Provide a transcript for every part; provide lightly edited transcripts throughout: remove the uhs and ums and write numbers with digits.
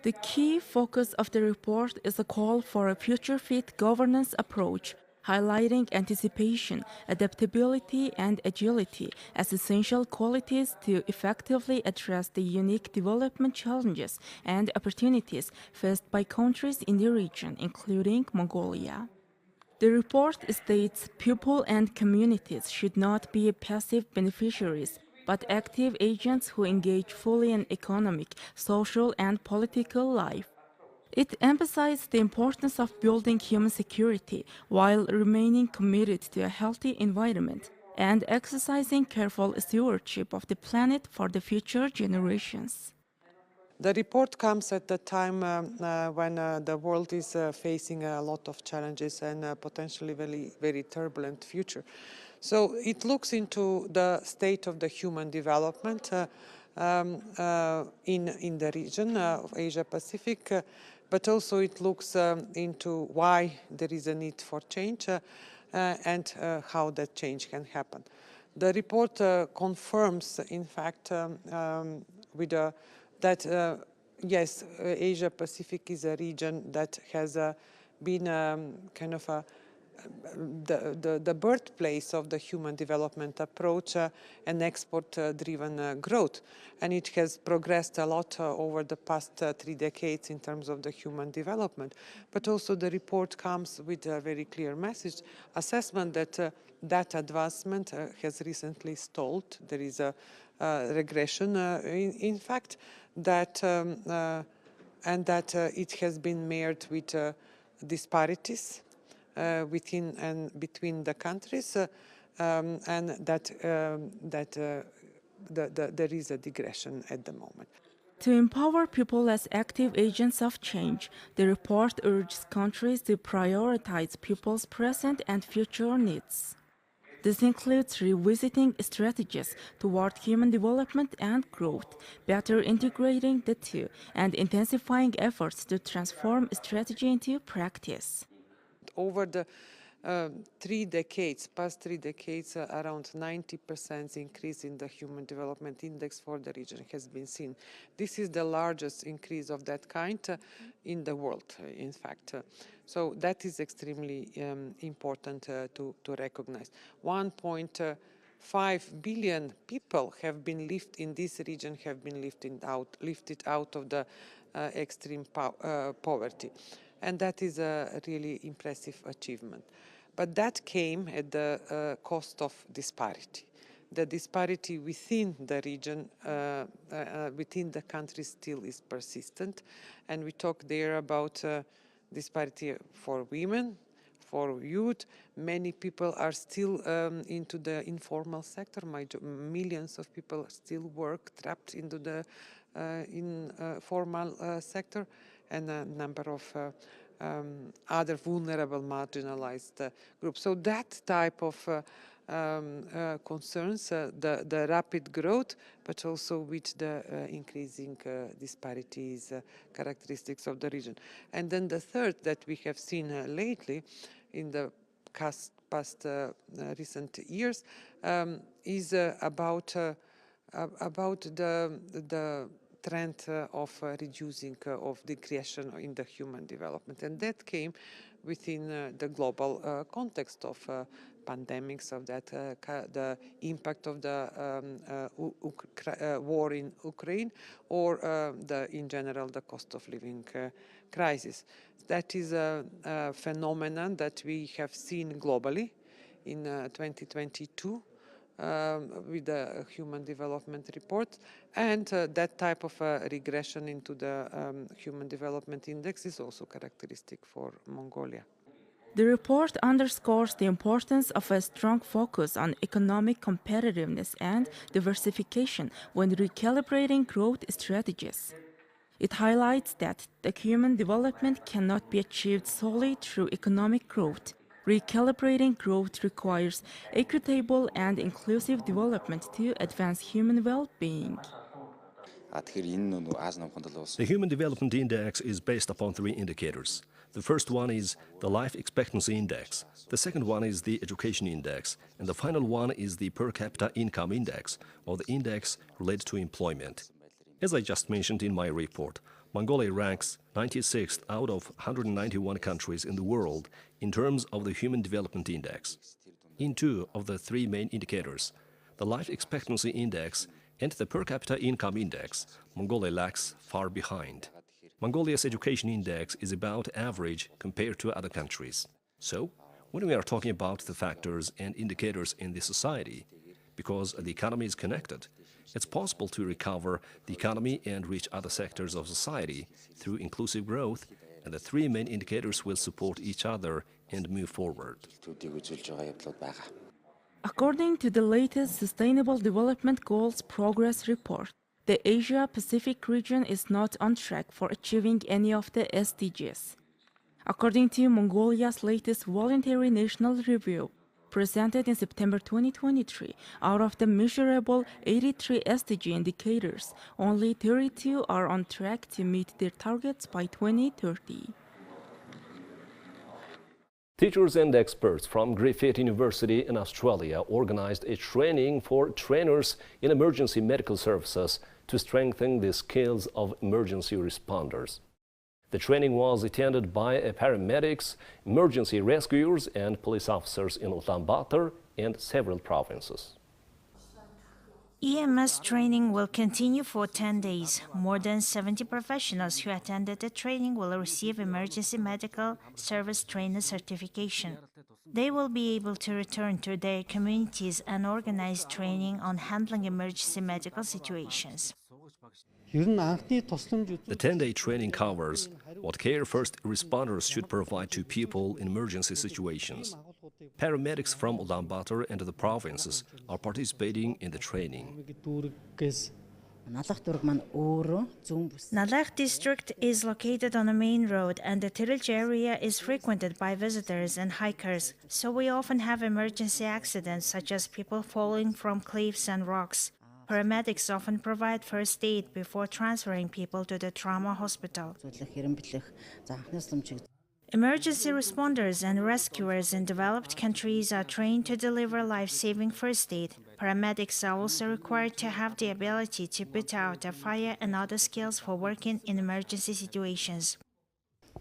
The key focus of the report is a call for a future-fit governance approach, highlighting anticipation, adaptability, and agility as essential qualities to effectively address the unique development challenges and opportunities faced by countries in the region, including Mongolia. The report states people and communities should not be passive beneficiaries, but active agents who engage fully in economic, social, and political life. It emphasized the importance of building human security while remaining committed to a healthy environment and exercising careful stewardship of the planet for the future generations. The report comes at the time when the world is facing a lot of challenges and potentially very turbulent future. So it looks into the state of the human development in the region of Asia Pacific, but also it looks into why there is a need for change and how that change can happen. The report confirms, in fact, with that yes, Asia Pacific is a region that has been kind of the birthplace of the human development approach and export-driven growth. And it has progressed a lot over the past 3 decades in terms of the human development. But also the report comes with a very clear message, assessment that that advancement has recently stalled. There is a regression, in fact, that and that it has been marred with disparities within and between the countries, and that there is a digression at the moment. To empower people as active agents of change, the report urges countries to prioritize people's present and future needs. This includes revisiting strategies toward human development and growth, better integrating the two, and intensifying efforts to transform strategy into practice. Over the past 3 decades, around 90% increase in the Human Development Index for the region has been seen. This is the largest increase of that kind in the world, in fact. So that is extremely important to recognize. 1.5 billion people have been in this region have been lifted out of the extreme poverty. And that is a really impressive achievement. But that came at the cost of disparity. The disparity within the region, within the country still is persistent. And we talk there about disparity for women, for youth. Many people are still into the informal sector. Millions of people still work trapped into the formal sector, and a number of other vulnerable, marginalized groups. So that type of concerns the rapid growth, but also with the increasing disparities, characteristics of the region. And then the third that we have seen lately in the past recent years is about the trend of reducing of digression in the human development. And that came within the global context of pandemics, of that the impact of the war in Ukraine, or in general the cost of living crisis. That is a phenomenon that we have seen globally in 2022. With the Human Development Report, and that type of regression into the Human Development Index is also characteristic for Mongolia. The report underscores the importance of a strong focus on economic competitiveness and diversification when recalibrating growth strategies. It highlights that the human development cannot be achieved solely through economic growth. Recalibrating growth requires equitable and inclusive development to advance human well-being. The Human Development Index is based upon 3 indicators. The first one is the Life Expectancy Index, the second one is the Education Index, and the final one is the Per Capita Income Index, or the index related to employment. As I just mentioned in my report, Mongolia ranks 96th out of 191 countries in the world in terms of the Human Development Index. In two of the three main indicators, the Life Expectancy Index and the Per Capita Income Index, Mongolia lags far behind. Mongolia's Education Index is about average compared to other countries. So, when we are talking about the factors and indicators in the society, because the economy is connected, it's possible to recover the economy and reach other sectors of society through inclusive growth, and the three main indicators will support each other and move forward. According to the latest Sustainable Development Goals Progress Report, the Asia-Pacific region is not on track for achieving any of the SDGs. According to Mongolia's latest voluntary national review, presented in September 2023, out of the measurable 83 SDG indicators, only 32 are on track to meet their targets by 2030. Teachers and experts from Griffith University in Australia organized a training for trainers in emergency medical services to strengthen the skills of emergency responders. The training was attended by paramedics, emergency rescuers, and police officers in Ulaanbaatar and several provinces. EMS training will continue for 10 days. More than 70 professionals who attended the training will receive emergency medical service trainer certification. They will be able to return to their communities and organize training on handling emergency medical situations. The 10-day training covers what care first responders should provide to people in emergency situations. Paramedics from Ulaanbaatar and the provinces are participating in the training. Nalak district is located on a main road, and the Tirilj area is frequented by visitors and hikers, so we often have emergency accidents such as people falling from cliffs and rocks. Paramedics often provide first aid before transferring people to the trauma hospital. Emergency responders and rescuers in developed countries are trained to deliver life-saving first aid. Paramedics are also required to have the ability to put out a fire and other skills for working in emergency situations.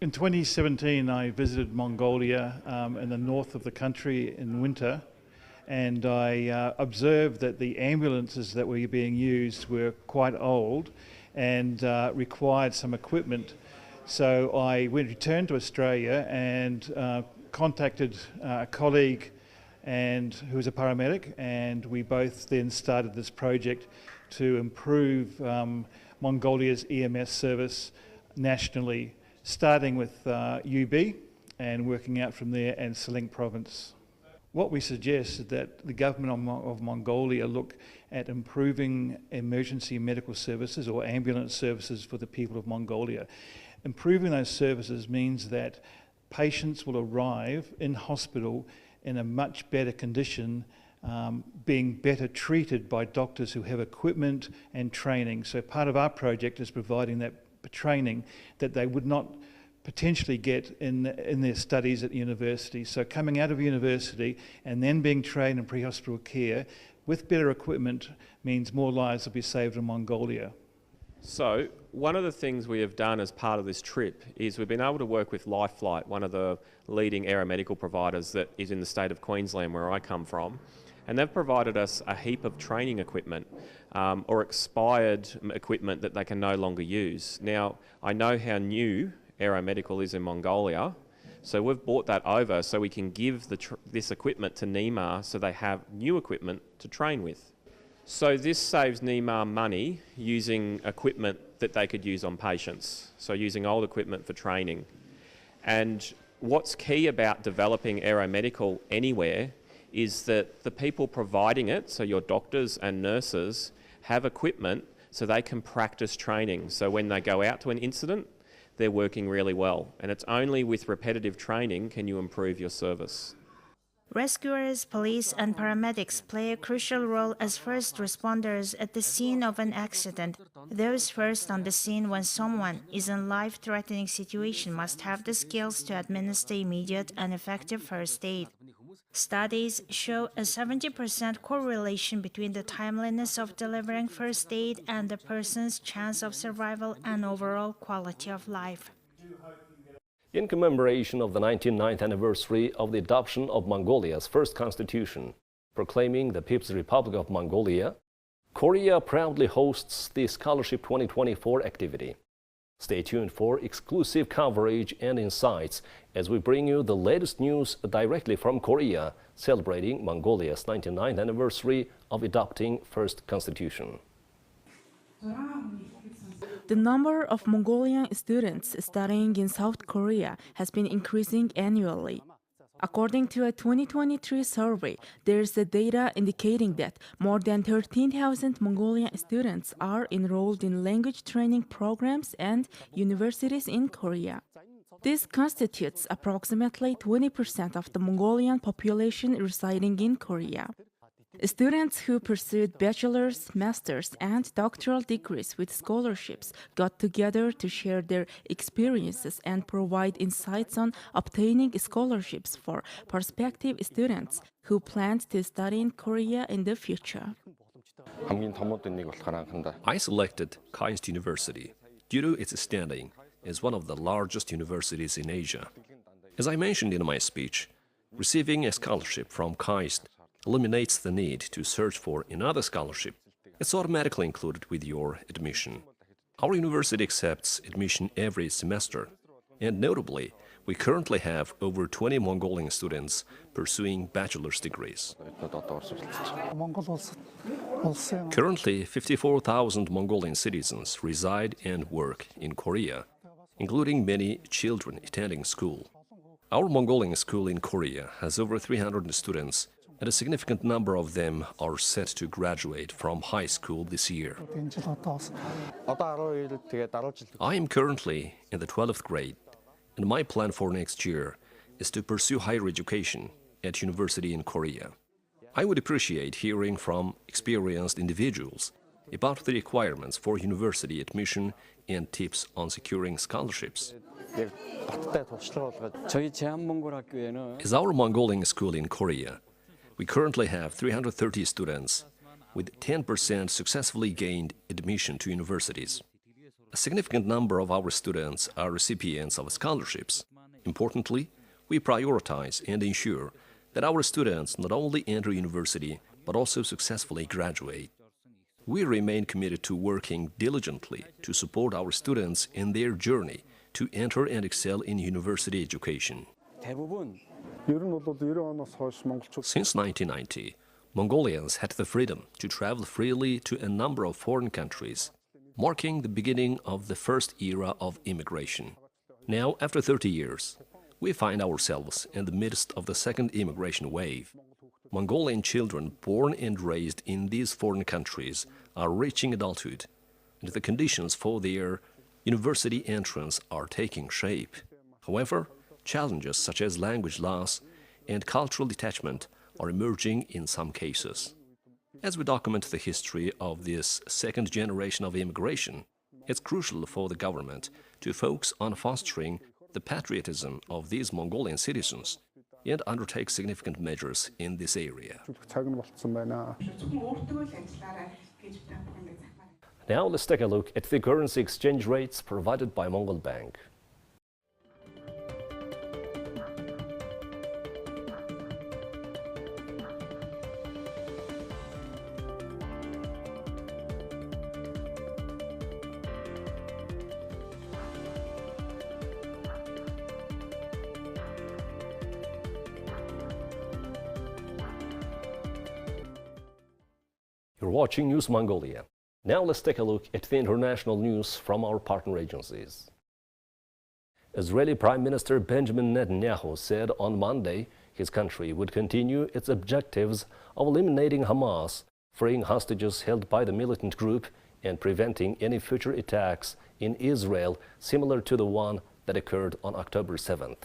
In 2017, I visited Mongolia in the north of the country in winter, and I observed that the ambulances that were being used were quite old and required some equipment. So I returned to Australia and contacted a colleague who was a paramedic, and we both then started this project to improve Mongolia's EMS service nationally, starting with UB and working out from there and Saling province. What we suggest is that the government of Mongolia look at improving emergency medical services or ambulance services for the people of Mongolia. Improving those services means that patients will arrive in hospital in a much better condition, being better treated by doctors who have equipment and training. So part of our project is providing that training that they would not potentially get in their studies at university. So coming out of university and then being trained in pre-hospital care with better equipment means more lives will be saved in Mongolia. So one of the things we have done as part of this trip is we've been able to work with LifeFlight, one of the leading aeromedical providers that is in the state of Queensland where I come from, and they've provided us a heap of training equipment or expired equipment that they can no longer use. Now, I know how new aeromedical is in Mongolia, so we've brought that over so we can give this equipment to NEMA so they have new equipment to train with. So this saves NEMA money using equipment that they could use on patients, so using old equipment for training. And what's key about developing aeromedical anywhere is that the people providing it, so your doctors and nurses, have equipment so they can practice training. So when they go out to an incident, they're working really well. And it's only with repetitive training can you improve your service. Rescuers, police, and paramedics play a crucial role as first responders at the scene of an accident. Those first on the scene when someone is in a life-threatening situation must have the skills to administer immediate and effective first aid. Studies show a 70% correlation between the timeliness of delivering first aid and the person's chance of survival and overall quality of life. In commemoration of the 99th anniversary of the adoption of Mongolia's first constitution, proclaiming the People's Republic of Mongolia, Korea proudly hosts the Scholarship 2024 activity. Stay tuned for exclusive coverage and insights as we bring you the latest news directly from Korea, celebrating Mongolia's 99th anniversary of adopting first constitution. The number of Mongolian students studying in South Korea has been increasing annually. According to a 2023 survey, there is data indicating that more than 13,000 Mongolian students are enrolled in language training programs and universities in Korea. This constitutes approximately 20% of the Mongolian population residing in Korea. Students who pursued bachelor's, master's, and doctoral degrees with scholarships got together to share their experiences and provide insights on obtaining scholarships for prospective students who planned to study in Korea in the future. I selected KAIST University due to its standing as one of the largest universities in Asia. As I mentioned in my speech, receiving a scholarship from KAIST eliminates the need to search for another scholarship. It's automatically included with your admission. Our university accepts admission every semester, and notably, we currently have over 20 Mongolian students pursuing bachelor's degrees. Currently, 54,000 Mongolian citizens reside and work in Korea, including many children attending school. Our Mongolian school in Korea has over 300 students, and a significant number of them are set to graduate from high school this year. I am currently in the 12th grade, and my plan for next year is to pursue higher education at university in Korea. I would appreciate hearing from experienced individuals about the requirements for university admission and tips on securing scholarships. As our Mongolian school in Korea, we currently have 330 students, with 10% successfully gained admission to universities. A significant number of our students are recipients of scholarships. Importantly, we prioritize and ensure that our students not only enter university, but also successfully graduate. We remain committed to working diligently to support our students in their journey to enter and excel in university education. Since 1990, Mongolians had the freedom to travel freely to a number of foreign countries, marking the beginning of the first era of immigration. Now, after 30 years, we find ourselves in the midst of the second immigration wave. Mongolian children born and raised in these foreign countries are reaching adulthood, and the conditions for their university entrance are taking shape. However, challenges such as language loss and cultural detachment are emerging in some cases. As we document the history of this second generation of immigration, it's crucial for the government to focus on fostering the patriotism of these Mongolian citizens and undertake significant measures in this area. Now let's take a look at the currency exchange rates provided by Mongol Bank. You're watching News Mongolia. Now let's take a look at the international news from our partner agencies. Israeli Prime Minister Benjamin Netanyahu said on Monday his country would continue its objectives of eliminating Hamas, freeing hostages held by the militant group, and preventing any future attacks in Israel similar to the one that occurred on October 7th.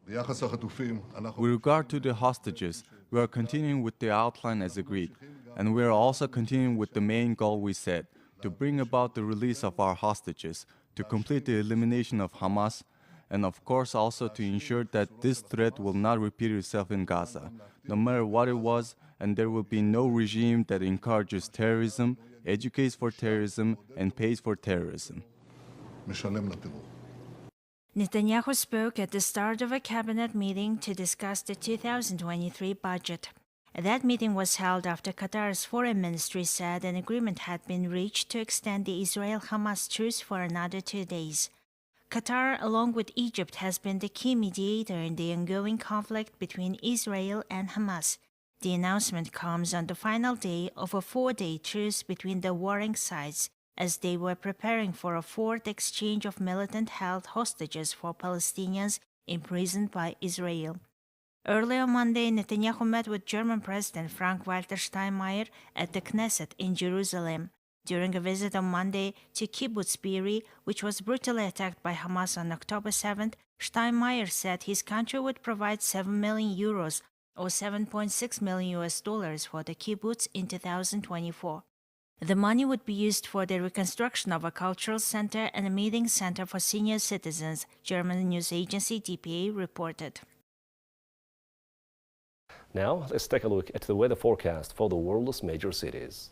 With regard to the hostages, we are continuing with the outline as agreed, and we are also continuing with the main goal we set, to bring about the release of our hostages, to complete the elimination of Hamas, and of course also to ensure that this threat will not repeat itself in Gaza, no matter what it was, and there will be no regime that encourages terrorism, educates for terrorism, and pays for terrorism. Netanyahu spoke at the start of a cabinet meeting to discuss the 2023 budget. That meeting was held after Qatar's foreign ministry said an agreement had been reached to extend the Israel-Hamas truce for another 2 days. Qatar, along with Egypt, has been the key mediator in the ongoing conflict between Israel and Hamas. The announcement comes on the final day of a 4-day truce between the warring sides, as they were preparing for a fourth exchange of militant-held hostages for Palestinians imprisoned by Israel. Early on Monday, Netanyahu met with German President Frank-Walter Steinmeier at the Knesset in Jerusalem. During a visit on Monday to Kibbutz Be'eri, which was brutally attacked by Hamas on October 7th, Steinmeier said his country would provide 7 million euros or $7.6 million for the kibbutz in 2024. The money would be used for the reconstruction of a cultural center and a meeting center for senior citizens, German news agency DPA reported. Now, let's take a look at the weather forecast for the world's major cities.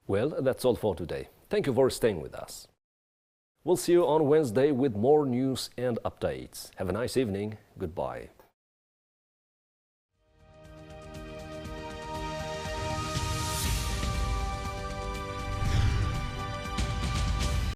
Well, that's all for today. Thank you for staying with us. We'll see you on Wednesday with more news and updates. Have a nice evening. Goodbye.